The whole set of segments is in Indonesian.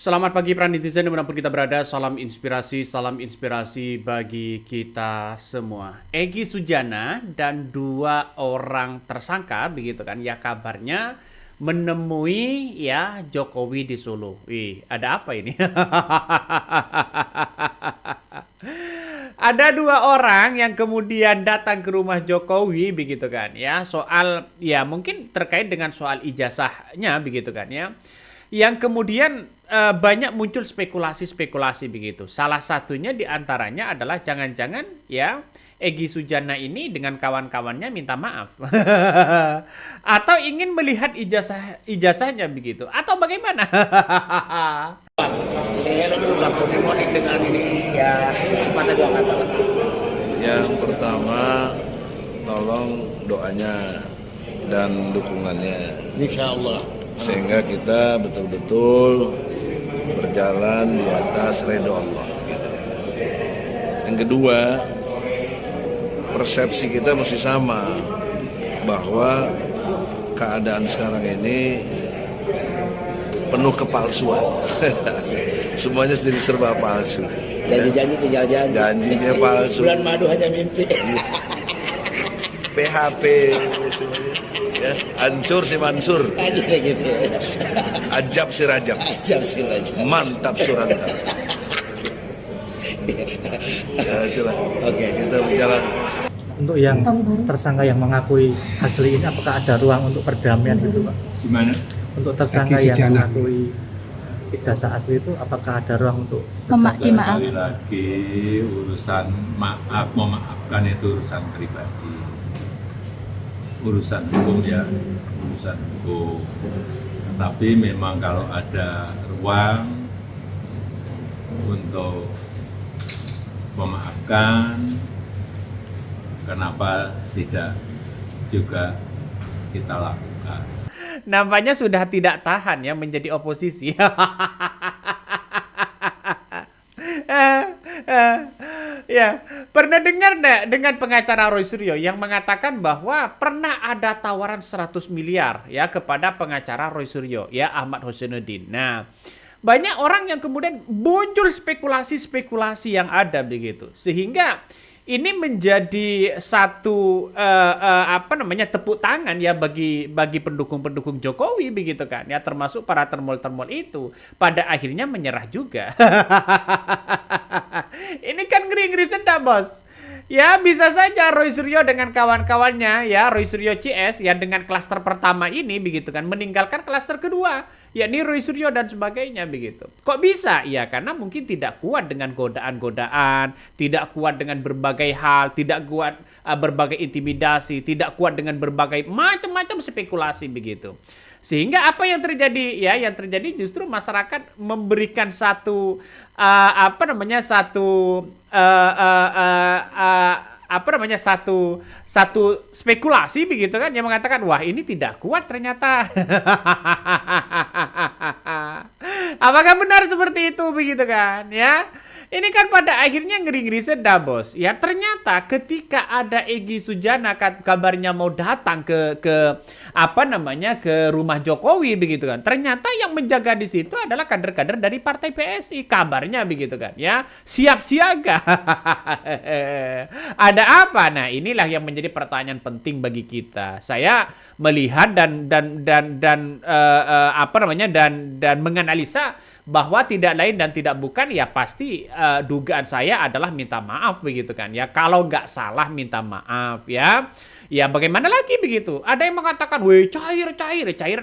Selamat pagi para netizen dimanapun kita berada, salam inspirasi bagi kita semua. Egy Sujana dan dua orang tersangka begitu kan ya kabarnya menemui ya Jokowi di Solo. Wih, ada apa ini? Ada dua orang yang kemudian datang ke rumah Jokowi begitu kan ya soal ya mungkin terkait dengan soal ijazahnya begitu kan ya yang kemudian banyak muncul spekulasi-spekulasi begitu. Salah satunya diantaranya adalah jangan-jangan ya Egy Sujana ini dengan kawan-kawannya minta maaf atau ingin melihat ijazahnya begitu atau bagaimana? Saya dulu nggak permohonan dengan ini ya sepatah dua kata. Yang pertama, tolong doanya dan dukungannya, Insya Allah. sehingga kita betul-betul berjalan di atas ridho Allah. Gitu. Yang kedua, persepsi kita mesti sama bahwa keadaan sekarang ini penuh kepalsuan. Semuanya jadi serba palsu. Janji-janji tinggal janji. Janjinya palsu. Bulan madu hanya mimpi. PHP, ya, hancur si Mansur, Aja gitu. ajab si Rajab, Jam aja. mantap Suranta. Ya itulah. Oke. Kita berjalan. Untuk yang tersangka yang mengakui asli ini apakah ada ruang untuk perdamaian gitu Pak? Gimana? Untuk tersangka Egy yang Sujana. mengakui ijazah asli itu apakah ada ruang untuk Dimaaf. Sekali lagi urusan maaf memaafkan itu urusan pribadi, urusan hukum ya, urusan hukum. Tapi memang kalau ada ruang untuk memaafkan, kenapa tidak juga kita lakukan? Nampaknya sudah tidak tahan ya menjadi oposisi. Ya, pernah dengar nggak dengan pengacara Roy Suryo yang mengatakan bahwa pernah ada tawaran 100 miliar ya kepada pengacara Roy Suryo ya Ahmad Husainuddin. Nah, banyak orang yang kemudian muncul spekulasi-spekulasi yang ada begitu. Sehingga ini menjadi satu tepuk tangan ya bagi pendukung-pendukung Jokowi begitu kan ya termasuk para termol-termol itu pada akhirnya menyerah juga. Ini kan ngeri-ngeri sedap bos. Ya bisa saja Roy Suryo dengan kawan-kawannya ya Roy Suryo CS ya dengan klaster pertama ini begitu kan meninggalkan klaster kedua yakni Roy Suryo dan sebagainya begitu. Kok bisa? Ya karena mungkin tidak kuat dengan godaan-godaan, tidak kuat dengan berbagai hal, tidak kuat berbagai intimidasi, tidak kuat dengan berbagai macam-macam spekulasi begitu. Sehingga apa yang terjadi ya yang terjadi justru masyarakat memberikan satu satu spekulasi begitu kan yang mengatakan wah ini tidak kuat ternyata. Apakah benar seperti itu begitu kan ya? Ini kan pada akhirnya ngeri-ngeri sedap bos. Ya ternyata ketika ada Egy Sujana kabarnya mau datang ke rumah Jokowi begitu kan. Ternyata yang menjaga di situ adalah kader-kader dari partai PSI kabarnya begitu kan ya. Siap siaga. Ada apa? Nah, inilah yang menjadi pertanyaan penting bagi kita. Saya melihat dan menganalisa bahwa tidak lain dan tidak bukan ya pasti dugaan saya adalah minta maaf begitu kan ya kalau nggak salah minta maaf ya bagaimana lagi begitu ada yang mengatakan weh cair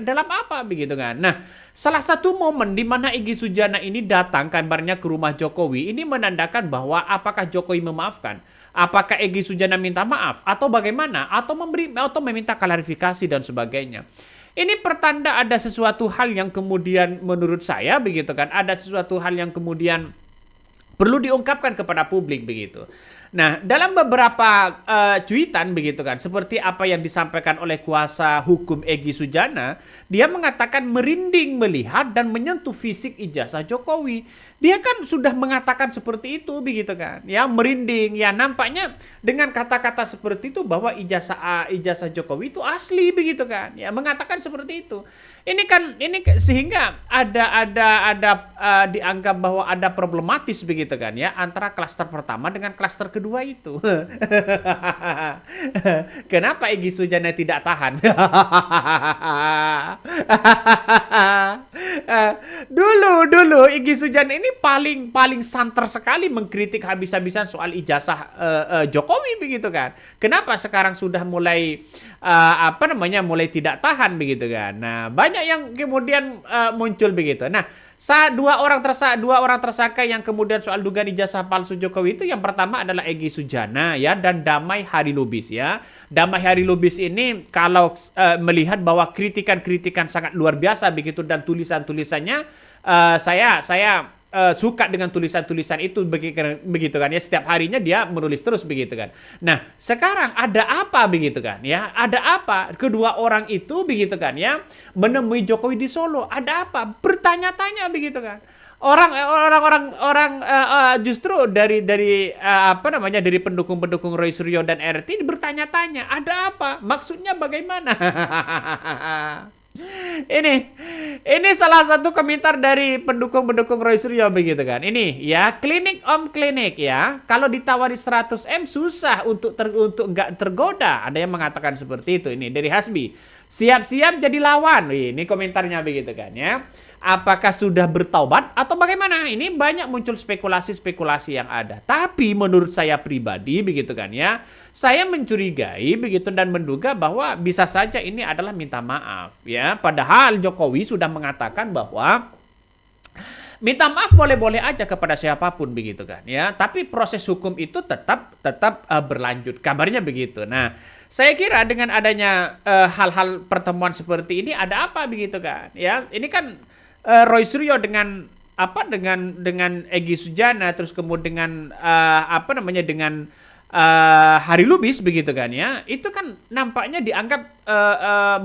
dalam apa begitu kan. Nah salah satu momen di mana Egy Sujana ini datang kabarnya ke rumah Jokowi ini menandakan bahwa apakah Jokowi memaafkan, apakah Egy Sujana minta maaf atau bagaimana atau meminta klarifikasi dan sebagainya. Ini pertanda ada sesuatu hal yang kemudian menurut saya begitu kan, ada sesuatu hal yang kemudian perlu diungkapkan kepada publik begitu. Nah, dalam beberapa cuitan begitu kan, seperti apa yang disampaikan oleh kuasa hukum Egy Sujana, dia mengatakan merinding melihat dan menyentuh fisik ijazah Jokowi. Dia kan sudah mengatakan seperti itu begitu kan, ya merinding, ya nampaknya dengan kata-kata seperti itu bahwa ijazah Jokowi itu asli begitu kan, ya mengatakan seperti itu. Sehingga dianggap bahwa ada problematis begitu kan ya antara klaster pertama dengan klaster kedua itu. Kenapa Egy Sujana tidak tahan? Dulu Egy Sujana ini paling santer sekali mengkritik habis-habisan soal ijazah Jokowi begitu kan. Kenapa sekarang sudah mulai mulai tidak tahan begitu kan. Nah, banyak yang kemudian muncul begitu. Nah, dua orang tersangka yang kemudian soal dugaan ijazah palsu Jokowi itu yang pertama adalah Egy Sujana ya dan Damai Harilubis ya. Damai Harilubis ini kalau melihat bahwa kritikan-kritikan sangat luar biasa begitu dan tulisan-tulisannya saya suka dengan tulisan-tulisan itu begitu kan ya, setiap harinya dia menulis terus begitu kan. Nah, sekarang ada apa begitu kan ya? Ada apa? Kedua orang itu begitu kan ya menemui Jokowi di Solo. Ada apa? Bertanya-tanya begitu kan. Orang justru dari dari pendukung-pendukung Roy Suryo dan RT bertanya-tanya, ada apa? Maksudnya bagaimana? Ini salah satu komentar dari pendukung Roy Suryo begitu kan. Ini ya, klinik om klinik ya. Kalau ditawari 100M susah untuk nggak tergoda. Ada yang mengatakan seperti itu. Ini dari Hasbi. Siap-siap jadi lawan. Ini komentarnya begitu kan ya. Apakah sudah bertaubat atau bagaimana? Ini banyak muncul spekulasi-spekulasi yang ada. Tapi menurut saya pribadi begitu kan ya, saya mencurigai begitu dan menduga bahwa bisa saja ini adalah minta maaf ya. Padahal Jokowi sudah mengatakan bahwa minta maaf boleh-boleh aja kepada siapapun begitu kan ya. Tapi proses hukum itu tetap berlanjut. Kabarnya begitu. Nah, saya kira dengan adanya hal-hal pertemuan seperti ini ada apa begitu kan ya. Ini kan Roy Suryo dengan Egy Sujana terus kemudian dengan Harilubis begitu kan ya. Itu kan nampaknya dianggap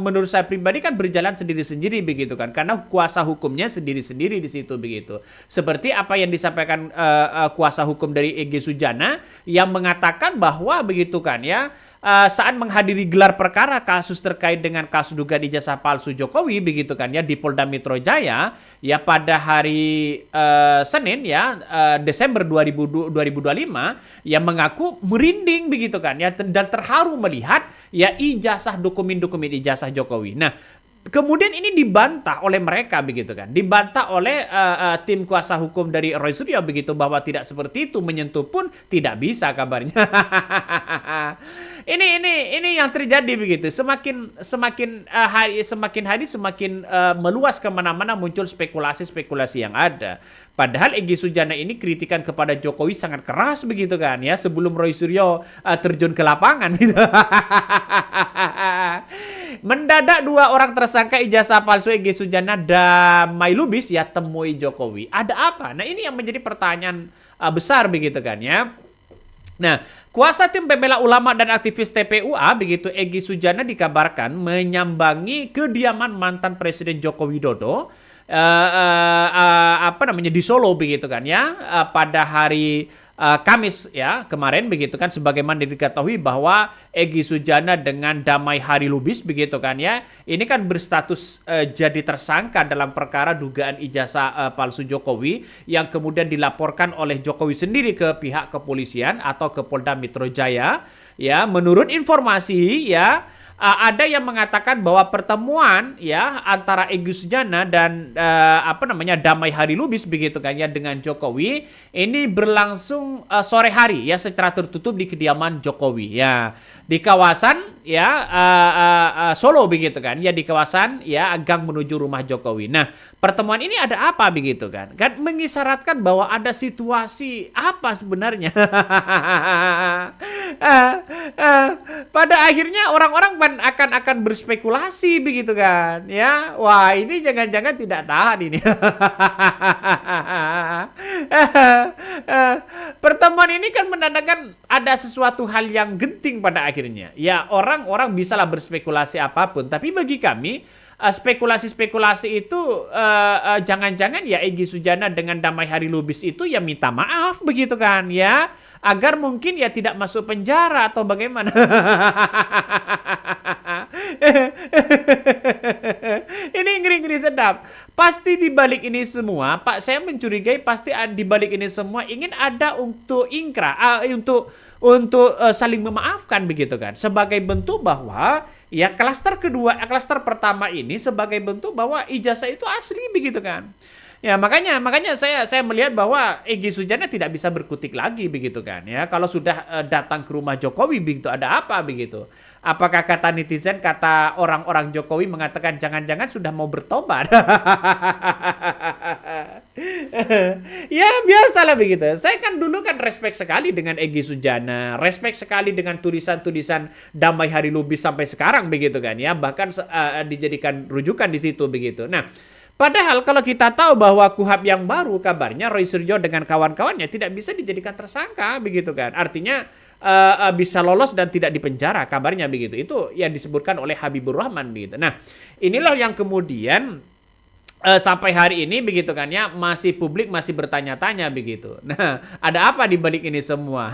menurut saya pribadi kan berjalan sendiri-sendiri begitu kan, karena kuasa hukumnya sendiri-sendiri di situ begitu. Seperti apa yang disampaikan kuasa hukum dari Egy Sujana yang mengatakan bahwa begitu kan ya, saat menghadiri gelar perkara kasus terkait dengan kasus dugaan ijazah palsu Jokowi begitu kan ya di Polda Metro Jaya ya pada hari Senin ya Desember 2025 yang mengaku merinding begitu kan ya dan terharu melihat ya dokumen ijazah Jokowi. Nah, kemudian ini dibantah oleh mereka begitu kan, dibantah oleh tim kuasa hukum dari Roy Suryo begitu bahwa tidak seperti itu, menyentuh pun tidak bisa kabarnya. Ini yang terjadi begitu. Semakin hari semakin meluas kemana-mana muncul spekulasi-spekulasi yang ada. Padahal Egy Sujana ini kritikan kepada Jokowi sangat keras begitu kan ya sebelum Roy Suryo terjun ke lapangan gitu. Mendadak dua orang tersangka ijazah palsu Egy Sujana Damai Lubis ya temui Jokowi. Ada apa? Nah, ini yang menjadi pertanyaan besar begitu kan ya. Nah, kuasa tim pembela ulama dan aktivis TPUA begitu Egy Sujana dikabarkan menyambangi kediaman mantan Presiden Joko Widodo di Solo begitu kan ya pada hari Kamis ya kemarin begitu kan, sebagaimana diketahui bahwa Egy Sujana dengan Damai Harilubis begitu kan ya ini kan berstatus jadi tersangka dalam perkara dugaan ijazah palsu Jokowi yang kemudian dilaporkan oleh Jokowi sendiri ke pihak kepolisian atau ke Polda Metro Jaya ya. Menurut informasi ya ada yang mengatakan bahwa pertemuan ya antara Egy Sujana dan Damai Harilubis begitu kan ya dengan Jokowi ini berlangsung sore hari ya secara tertutup di kediaman Jokowi ya di kawasan ya Solo begitu kan ya, di kawasan ya gang menuju rumah Jokowi. Nah, pertemuan ini ada apa begitu kan mengisyaratkan bahwa ada situasi apa sebenarnya. Pada akhirnya orang-orang akan berspekulasi begitu kan ya, wah ini jangan-jangan tidak tahan ini. Pertemuan ini kan menandakan ada sesuatu hal yang genting pada akhirnya ya. Orang-orang bisalah berspekulasi apapun, tapi bagi kami spekulasi-spekulasi itu jangan-jangan ya Egy Sujana dengan Damai Harilubis itu ya minta maaf begitu kan ya, agar mungkin ya tidak masuk penjara atau bagaimana. Ini ngeri sedap. Pasti di balik ini semua, Pak, saya mencurigai pasti di balik ini semua ingin ada untuk saling memaafkan begitu kan. Sebagai bentuk bahwa ya klaster pertama ini sebagai bentuk bahwa ijazah itu asli begitu kan. Ya makanya saya melihat bahwa Egy Sujana tidak bisa berkutik lagi begitu kan ya. Kalau sudah datang ke rumah Jokowi begitu, ada apa begitu? Apakah kata netizen, kata orang-orang Jokowi mengatakan jangan-jangan sudah mau bertobat? Ya biasalah begitu. Saya kan dulu kan respect sekali dengan Egy Sujana, respect sekali dengan tulisan-tulisan Damai Hari Lubis sampai sekarang begitu kan ya. Bahkan dijadikan rujukan di situ begitu. Nah, padahal kalau kita tahu bahwa KUHP yang baru kabarnya Roy Suryo dengan kawan-kawannya tidak bisa dijadikan tersangka begitu kan. Artinya bisa lolos dan tidak dipenjara kabarnya begitu. Itu yang disebutkan oleh Habibur Rahman begitu. Nah, inilah yang kemudian sampai hari ini begitu kan ya, publik masih bertanya-tanya begitu. Nah, ada apa di balik ini semua?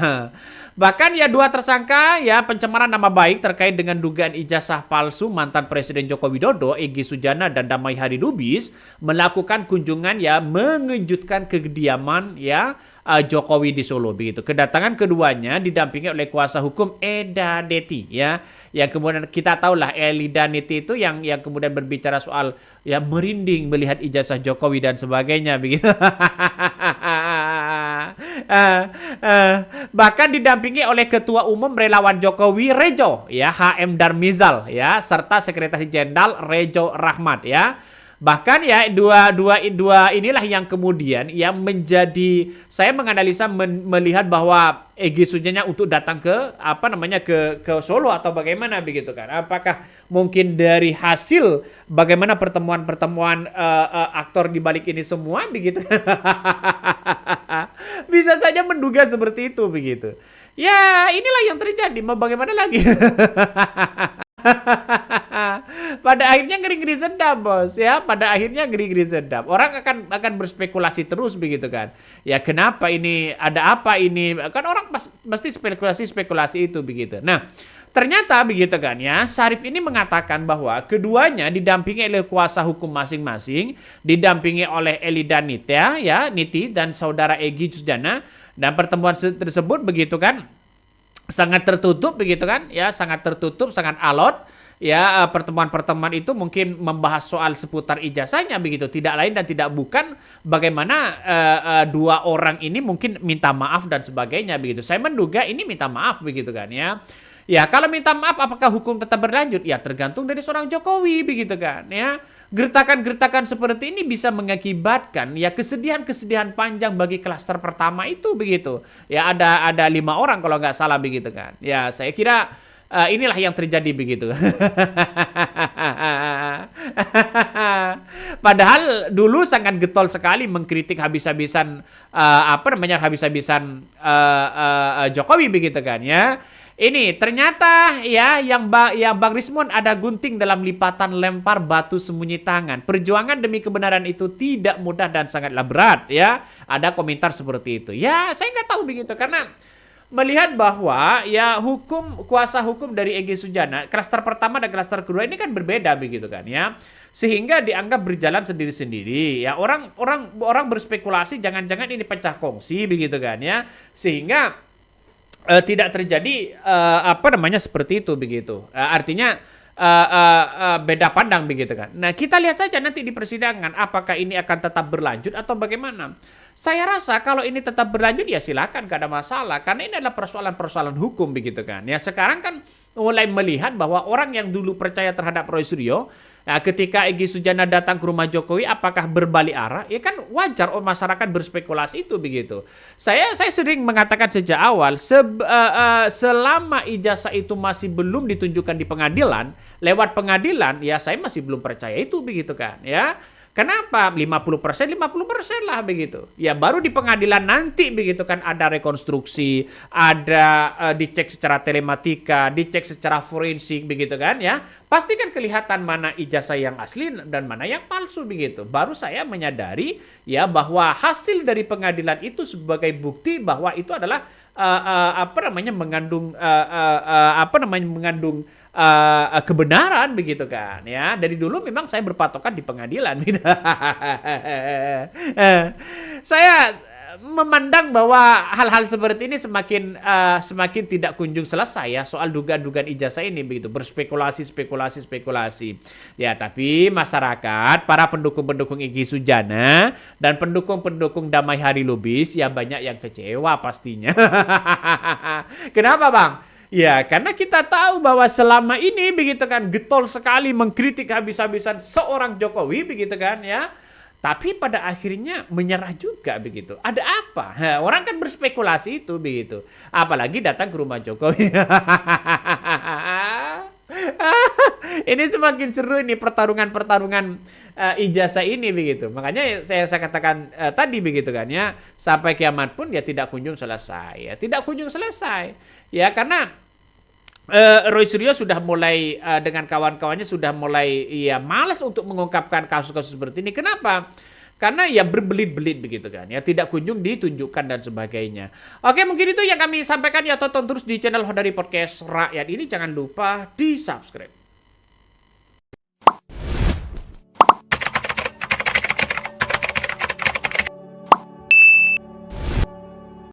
Bahkan ya 2 tersangka ya pencemaran nama baik terkait dengan dugaan ijazah palsu mantan Presiden Joko Widodo, Egy Sujana dan Damai Hari Lubis melakukan kunjungan ya mengejutkan ke kediaman ya Jokowi di Solo begitu. Kedatangan keduanya didampingi oleh kuasa hukum Eda Neti ya. Yang kemudian kita tahulah Eda Neti itu yang kemudian berbicara soal ya merinding melihat ijazah Jokowi dan sebagainya begitu. Bahkan didampingi oleh Ketua Umum Relawan Jokowi Rejo ya, HM Darmizal ya, serta Sekretaris Jenderal Rejo Rahmat ya. Bahkan ya dua inilah yang kemudian yang menjadi, saya menganalisa melihat bahwa Egy Sujana untuk datang ke ke Solo atau bagaimana begitu kan. Apakah mungkin dari hasil bagaimana pertemuan aktor di balik ini semua begitu. Bisa saja menduga seperti itu begitu. Ya, inilah yang terjadi, mau bagaimana lagi. Pada akhirnya ngeri-ngeri sedap, bos ya. Pada akhirnya ngeri-ngeri sedap. Orang akan berspekulasi terus begitu kan. Ya kenapa ini, ada apa ini? Kan orang pasti spekulasi itu begitu. Nah, ternyata begitu kan ya. Syarif ini mengatakan bahwa keduanya didampingi oleh kuasa hukum masing-masing, didampingi oleh Eda Neti dan saudara Egy Sujana, dan pertemuan tersebut begitu kan sangat tertutup begitu kan ya, sangat tertutup, sangat alot. Ya, pertemuan-pertemuan itu mungkin membahas soal seputar ijazahnya begitu. Tidak lain dan tidak bukan bagaimana 2 orang ini mungkin minta maaf dan sebagainya begitu. Saya menduga ini minta maaf begitu kan ya. Ya, kalau minta maaf apakah hukum tetap berlanjut? Ya, tergantung dari seorang Jokowi begitu kan ya. Gertakan-gertakan seperti ini bisa mengakibatkan ya kesedihan-kesedihan panjang bagi klaster pertama itu begitu. Ya, ada 5 orang kalau nggak salah begitu kan. Ya, saya kira inilah yang terjadi begitu. Padahal dulu sangat getol sekali mengkritik habis-habisan Jokowi begitu kan ya. Ini ternyata ya yang Bang Rismon ada gunting dalam lipatan lempar batu sembunyi tangan. Perjuangan demi kebenaran itu tidak mudah dan sangatlah berat ya. Ada komentar seperti itu. Ya, saya nggak tahu begitu karena melihat bahwa ya kuasa hukum dari Egy Sujana klaster pertama dan klaster kedua ini kan berbeda begitu kan ya, sehingga dianggap berjalan sendiri-sendiri ya. Orang berspekulasi jangan-jangan ini pecah kongsi begitu kan ya, sehingga tidak terjadi seperti itu begitu. Artinya beda pandang begitu kan. Nah, kita lihat saja nanti di persidangan apakah ini akan tetap berlanjut atau bagaimana. Saya rasa kalau ini tetap berlanjut ya silakan, gak ada masalah, karena ini adalah persoalan-persoalan hukum begitu kan. Ya sekarang kan mulai melihat bahwa orang yang dulu percaya terhadap Roy Suryo, nah, ketika Egy Sujana datang ke rumah Jokowi apakah berbalik arah? Ya kan wajar masyarakat berspekulasi itu begitu. Saya sering mengatakan sejak awal selama ijazah itu masih belum ditunjukkan di pengadilan, lewat pengadilan ya saya masih belum percaya itu begitu kan ya. Kenapa? 50% lah begitu. Ya baru di pengadilan nanti begitu kan ada rekonstruksi, ada dicek secara telematika, dicek secara forensik begitu kan ya. Pasti kan kelihatan mana ijazah yang asli dan mana yang palsu begitu. Baru saya menyadari ya bahwa hasil dari pengadilan itu sebagai bukti bahwa itu adalah mengandung kebenaran begitu kan ya. Dari dulu memang saya berpatokan di pengadilan gitu. Saya memandang bahwa hal-hal seperti ini semakin tidak kunjung selesai ya, soal dugaan-dugaan ijazah ini begitu, berspekulasi. Ya, tapi masyarakat, para pendukung-pendukung Egy Sujana dan pendukung-pendukung Damai Hari Lubis ya banyak yang kecewa pastinya. Kenapa, Bang? Ya, karena kita tahu bahwa selama ini begitu kan getol sekali mengkritik habis-habisan seorang Jokowi begitu kan ya. Tapi pada akhirnya menyerah juga begitu. Ada apa? Orang kan berspekulasi itu begitu. Apalagi datang ke rumah Jokowi. Ini semakin seru ini pertarungan ijazah ini begitu. Makanya saya katakan tadi begitu kan ya, sampai kiamat pun ya tidak kunjung selesai. Ya, tidak kunjung selesai. Ya karena Roy Suryo sudah mulai dengan kawan-kawannya sudah mulai ya malas untuk mengungkapkan kasus-kasus seperti ini. Kenapa? Karena ya berbelit-belit begitu kan ya, tidak kunjung ditunjukkan dan sebagainya. Oke, mungkin itu yang kami sampaikan ya. Tonton terus di channel Hodari Podcast Rakyat ini, jangan lupa di subscribe.